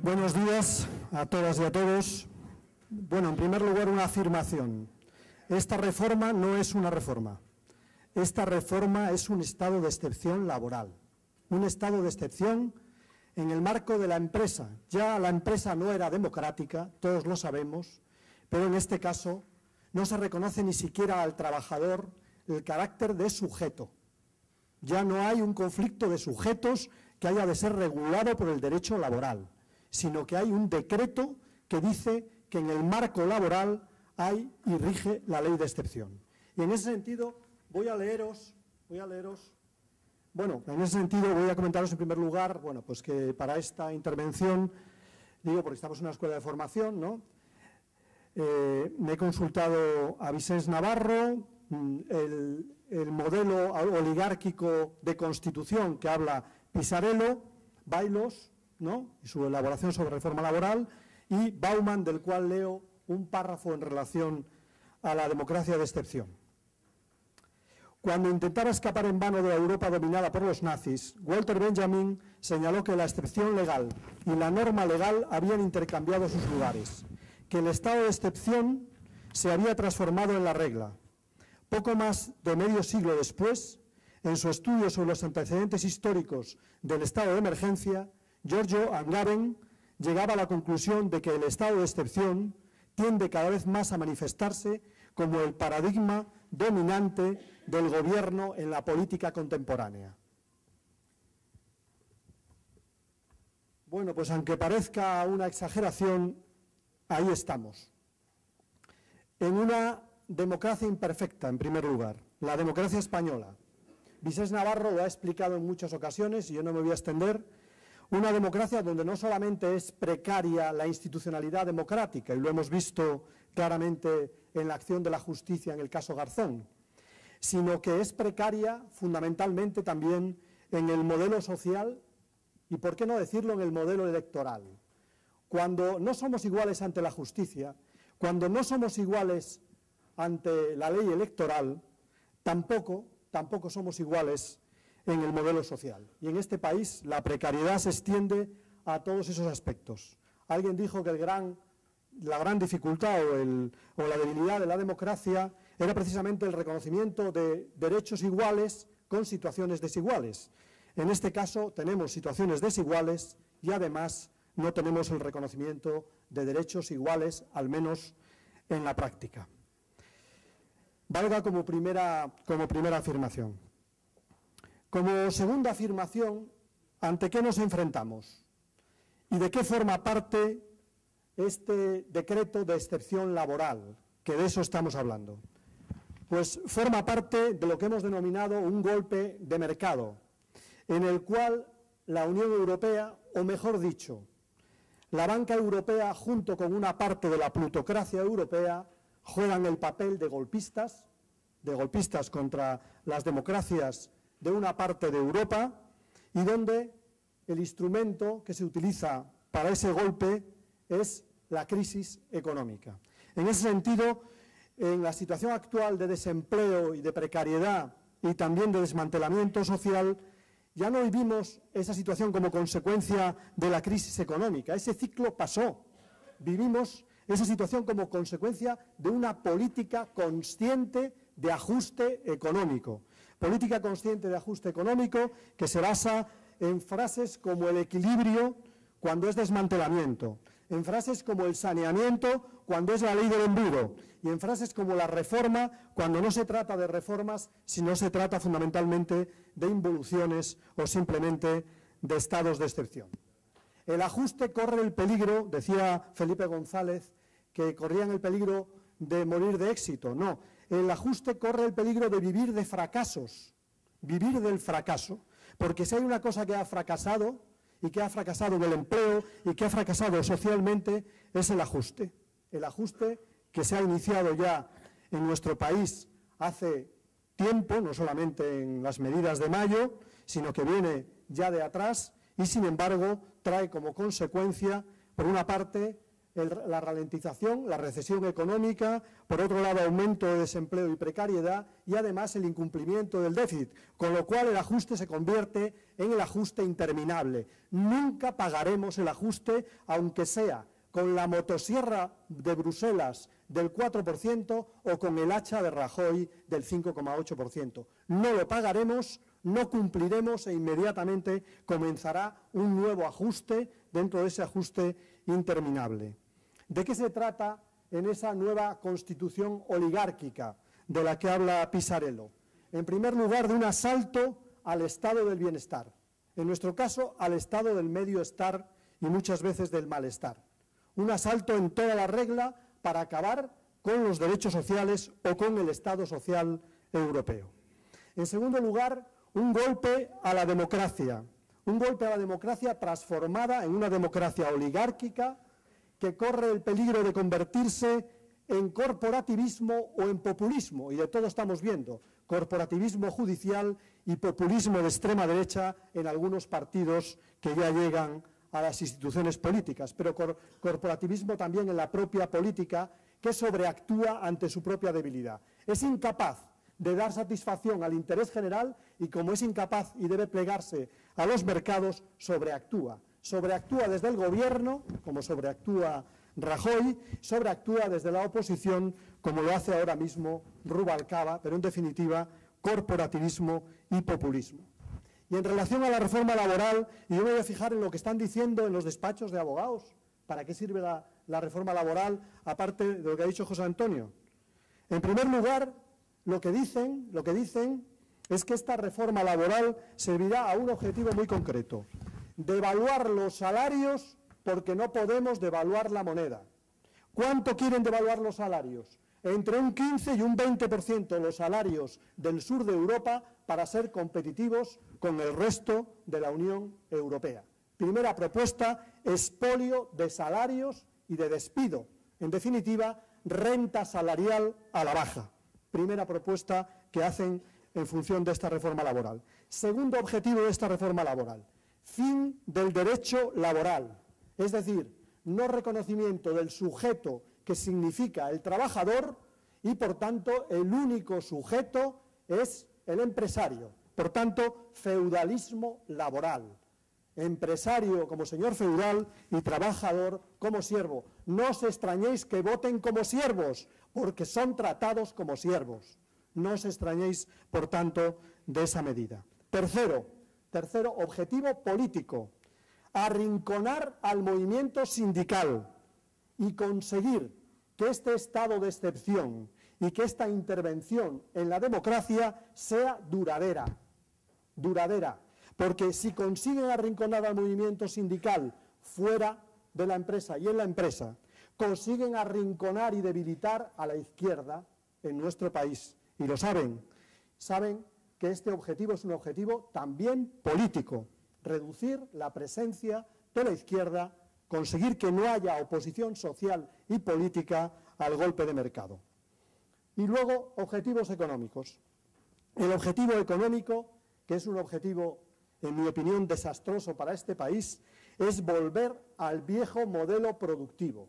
Buenos días a todas y a todos. Bueno, en primer lugar, una afirmación. Esta reforma no es una reforma. Esta reforma es un estado de excepción laboral. Un estado de excepción en el marco de la empresa. Ya la empresa no era democrática, todos lo sabemos, pero en este caso no se reconoce ni siquiera al trabajador el carácter de sujeto. Ya no hay un conflicto de sujetos que haya de ser regulado por el derecho laboral, sino que hay un decreto que dice que en el marco laboral hay y rige la ley de excepción. Y en ese sentido voy a leeros, bueno, en ese sentido voy a comentaros en primer lugar, bueno, pues que para esta intervención, digo, porque estamos en una escuela de formación, ¿no? Me he consultado a Vicens Navarro, el modelo oligárquico de constitución que habla Pisarello, Bailos, ¿no?, y su elaboración sobre reforma laboral, y Bauman, del cual leo un párrafo en relación a la democracia de excepción. Cuando intentaba escapar en vano de la Europa dominada por los nazis, Walter Benjamin señaló que la excepción legal y la norma legal habían intercambiado sus lugares, que el estado de excepción se había transformado en la regla. Poco más de medio siglo después, en su estudio sobre los antecedentes históricos del estado de emergencia, Giorgio Agamben llegaba a la conclusión de que el estado de excepción tiende cada vez más a manifestarse como el paradigma dominante del gobierno en la política contemporánea. Bueno, pues aunque parezca una exageración, ahí estamos. En una democracia imperfecta, en primer lugar, la democracia española. Vicens Navarro lo ha explicado en muchas ocasiones y yo no me voy a extender. Una democracia donde no solamente es precaria la institucionalidad democrática, y lo hemos visto claramente en la acción de la justicia en el caso Garzón, sino que es precaria fundamentalmente también en el modelo social y, por qué no decirlo, en el modelo electoral. Cuando no somos iguales ante la justicia, cuando no somos iguales ante la ley electoral, tampoco somos iguales en el modelo social. Y en este país la precariedad se extiende a todos esos aspectos. Alguien dijo que la gran dificultad o la debilidad de la democracia era precisamente el reconocimiento de derechos iguales con situaciones desiguales. En este caso tenemos situaciones desiguales y además no tenemos el reconocimiento de derechos iguales, al menos en la práctica. Valga como primera afirmación. Como segunda afirmación, ¿ante qué nos enfrentamos? ¿Y de qué forma parte este decreto de excepción laboral? Que de eso estamos hablando. Pues forma parte de lo que hemos denominado un golpe de mercado, en el cual la Unión Europea, o mejor dicho, la banca europea junto con una parte de la plutocracia europea, juegan el papel de golpistas contra las democracias de una parte de Europa, y donde el instrumento que se utiliza para ese golpe es la crisis económica. En ese sentido, en la situación actual de desempleo y de precariedad y también de desmantelamiento social, ya no vivimos esa situación como consecuencia de la crisis económica. Ese ciclo pasó. Vivimos esa situación como consecuencia de una política consciente de ajuste económico. Política consciente de ajuste económico que se basa en frases como el equilibrio cuando es desmantelamiento, en frases como el saneamiento cuando es la ley del embudo, y en frases como la reforma cuando no se trata de reformas, sino se trata fundamentalmente de involuciones o simplemente de estados de excepción. El ajuste corre el peligro, decía Felipe González, que corrían el peligro de morir de éxito. No, el ajuste corre el peligro de vivir de fracasos, vivir del fracaso, porque si hay una cosa que ha fracasado, y que ha fracasado en el empleo, y que ha fracasado socialmente, es el ajuste. El ajuste que se ha iniciado ya en nuestro país hace tiempo, no solamente en las medidas de mayo, sino que viene ya de atrás, y sin embargo trae como consecuencia, por una parte, la ralentización, la recesión económica, por otro lado aumento de desempleo y precariedad y además el incumplimiento del déficit, con lo cual el ajuste se convierte en el ajuste interminable. Nunca pagaremos el ajuste, aunque sea con la motosierra de Bruselas del 4% o con el hacha de Rajoy del 5,8%. No lo pagaremos, no cumpliremos e inmediatamente comenzará un nuevo ajuste dentro de ese ajuste interminable. ¿De qué se trata en esa nueva constitución oligárquica de la que habla Pisarello? En primer lugar, de un asalto al estado del bienestar, en nuestro caso al estado del medio estar y muchas veces del malestar. Un asalto en toda la regla para acabar con los derechos sociales o con el Estado social europeo. En segundo lugar, un golpe a la democracia transformada en una democracia oligárquica que corre el peligro de convertirse en corporativismo o en populismo, y de todo estamos viendo, corporativismo judicial y populismo de extrema derecha en algunos partidos que ya llegan a las instituciones políticas, pero corporativismo también en la propia política que sobreactúa ante su propia debilidad. Es incapaz de dar satisfacción al interés general y como es incapaz y debe plegarse a los mercados, sobreactúa. Sobreactúa desde el gobierno, como sobreactúa Rajoy, sobreactúa desde la oposición, como lo hace ahora mismo Rubalcaba, pero en definitiva, corporativismo y populismo. Y en relación a la reforma laboral, y yo me voy a fijar en lo que están diciendo en los despachos de abogados, ¿para qué sirve la reforma laboral, aparte de lo que ha dicho José Antonio? En primer lugar, lo que dicen es que esta reforma laboral servirá a un objetivo muy concreto: devaluar los salarios porque no podemos devaluar la moneda. ¿Cuánto quieren devaluar los salarios? Entre un 15 y un 20% los salarios del sur de Europa para ser competitivos con el resto de la Unión Europea. Primera propuesta, expolio de salarios y de despido. En definitiva, renta salarial a la baja. Primera propuesta que hacen en función de esta reforma laboral. Segundo objetivo de esta reforma laboral, fin del derecho laboral, es decir, no reconocimiento del sujeto que significa el trabajador y, por tanto, el único sujeto es el empresario. Por tanto, feudalismo laboral. Empresario como señor feudal y trabajador como siervo. No os extrañéis que voten como siervos, porque son tratados como siervos. No os extrañéis, por tanto, de esa medida. Tercero, objetivo político. Arrinconar al movimiento sindical y conseguir que este estado de excepción y que esta intervención en la democracia sea duradera. Porque si consiguen arrinconar al movimiento sindical fuera de la empresa y en la empresa, consiguen arrinconar y debilitar a la izquierda en nuestro país. Y lo saben que este objetivo es un objetivo también político: reducir la presencia de la izquierda, conseguir que no haya oposición social y política al golpe de mercado. Y luego, objetivos económicos. El objetivo económico, que es un objetivo, en mi opinión, desastroso para este país, es volver al viejo modelo productivo,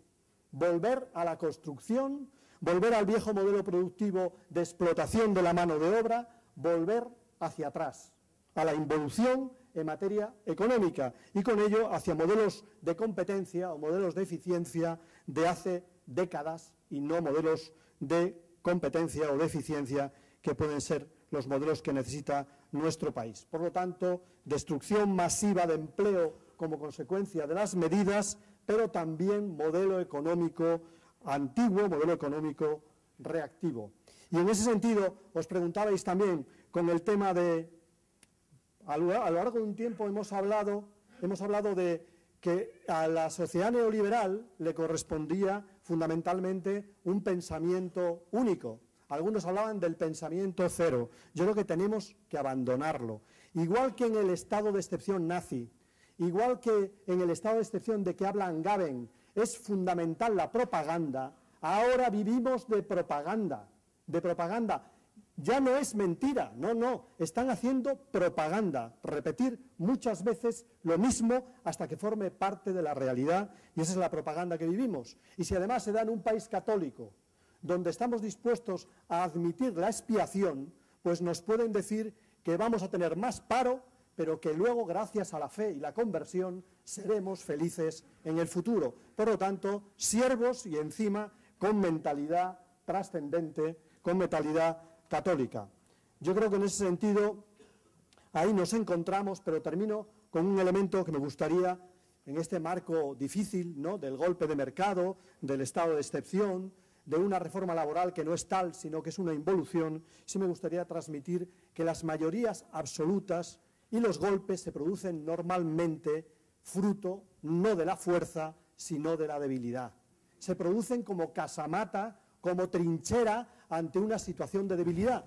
volver a la construcción, volver al viejo modelo productivo de explotación de la mano de obra, volver hacia atrás, a la involución en materia económica y con ello hacia modelos de competencia o modelos de eficiencia de hace décadas y no modelos de competencia o de eficiencia que pueden ser los modelos que necesita nuestro país. Por lo tanto, destrucción masiva de empleo como consecuencia de las medidas, pero también modelo económico antiguo, modelo económico reactivo. Y en ese sentido, os preguntabais también con el tema de, a lo largo de un tiempo hemos hablado de que a la sociedad neoliberal le correspondía fundamentalmente un pensamiento único. Algunos hablaban del pensamiento cero. Yo creo que tenemos que abandonarlo. Igual que en el estado de excepción nazi, igual que en el estado de excepción de que habla Angaben, es fundamental la propaganda. Ahora vivimos de propaganda. Ya no es mentira, no, están haciendo propaganda, repetir muchas veces lo mismo hasta que forme parte de la realidad, y esa es la propaganda que vivimos. Y si además se da en un país católico, donde estamos dispuestos a admitir la expiación, pues nos pueden decir que vamos a tener más paro, pero que luego, gracias a la fe y la conversión, seremos felices en el futuro. Por lo tanto, siervos y encima con mentalidad trascendente, con mentalidad católica. Yo creo que en ese sentido ahí nos encontramos, pero termino con un elemento que me gustaría, en este marco difícil, ¿no?, del golpe de mercado, del estado de excepción, de una reforma laboral que no es tal, sino que es una involución. Sí me gustaría transmitir que las mayorías absolutas y los golpes se producen normalmente fruto no de la fuerza, sino de la debilidad. Se producen como casamata, como trinchera ante una situación de debilidad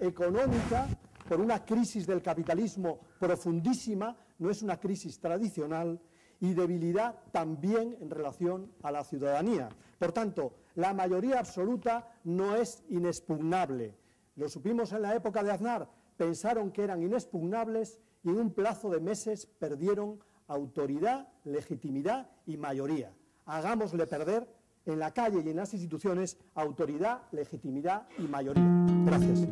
económica por una crisis del capitalismo profundísima, no es una crisis tradicional, y debilidad también en relación a la ciudadanía. Por tanto, la mayoría absoluta no es inexpugnable. Lo supimos en la época de Aznar, pensaron que eran inexpugnables y en un plazo de meses perdieron autoridad, legitimidad y mayoría. Hagámosle perder en la calle y en las instituciones autoridad, legitimidad y mayoría. Gracias.